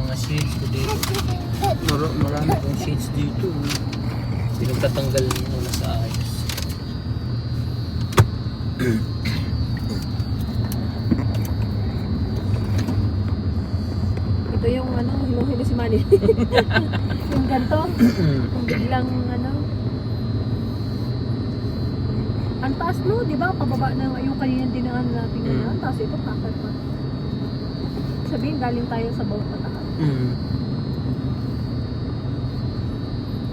mga shades ko dito. Marami kong shades dito. Pinagtatanggal muna sa ayos. Ito yung ano, hilo-hilo si Manny. Yung ganito. Kung biglang ano. Ang taas no, di ba? Pababa na yung kanina dinaan natin na. Tapos ito takot pa. Sabihin galing tayo sa bawat pataas.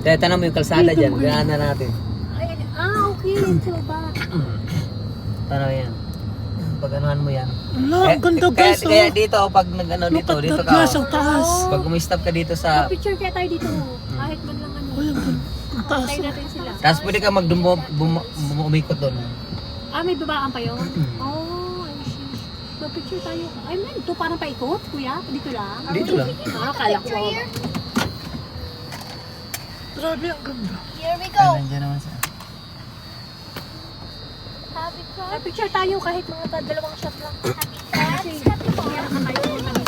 Kaya tanong mo yung kalsada dyan, gana natin. Ay, okay. So ba? Tanong yan. Pag anuhan mo yan. Ala, ang ganda guys. Kaya dito, pag nag-ano dito, Look at dito that ka. guys, ang taas. Pag umistop ka dito sa... Picture kaya tayo dito. Kahit man lang ano. Ay, ang taas. Tayo natin sila. Tapos pwede ka umikot doon. May babaan pa yun? Oh, I see. So, picture tayo. Ay, man, ito parang paikot, kuya. Dito lang. Dito lang. Kala ko. Grabe, ang ganda. Here we go. Nandiyan naman siya. Happy May picture tayo kahit mga dalawang shot lang. Kasi, kaya naman tayo ng ano.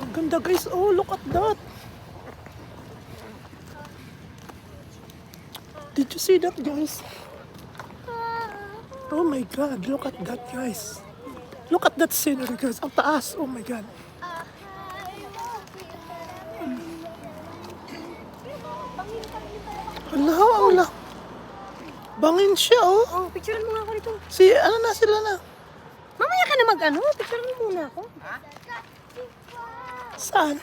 Ang ganda guys. Oh, look at that. Did you see that guys? Oh my god, look at that guys. Look at that scenery guys. Ang taas. Oh my god. Hala, ang la. Bangin siya oh. Oh, picturean mo nga ako dito. Si ano na sila na. Mamaya ka na mag-ano. Picturean mo muna ako. Saan?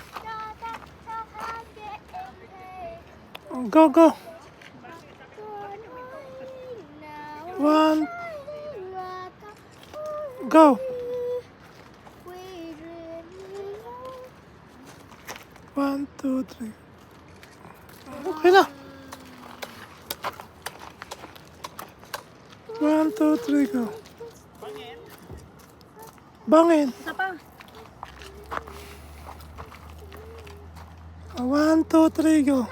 Oh, go go. One. Go. One, two, three. Okay na. One, two, three, go. Bangin. Isa pa. One, two, three, go.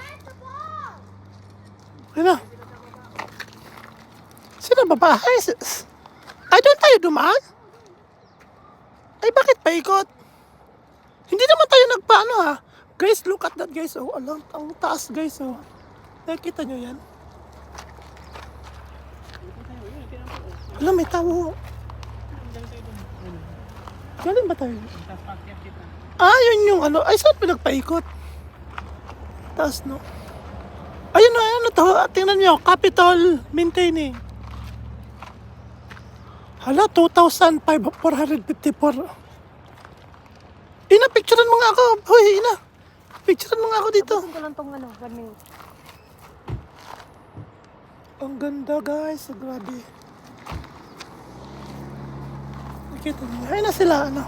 Okay na. Sino ba? Ay, doon tayo dumaan? Ay, bakit paikot? Hindi naman tayo nagpaano ha. Guys, look at that guys. Oh, alam, ang taas guys. Oh. Nakikita nyo yan? Alam, may tao. Galing ba tayo? Yun yung ano. Ay, saan pinagpaikot? Taas, no? Ayun na, ano to? Tingnan nyo, Capitol Maintaining. Hala, 2,454. Ina, picturean mo nga ako. Hoy, Ina. Picturean mo nga ako dito. Tapusin ko lang tong ano, 1 minute. Ang ganda guys, grabe. Nakita niyo, ayun na sila, ano.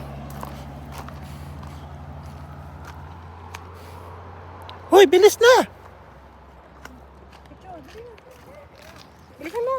Hoy, bilis na! Bilisan mo.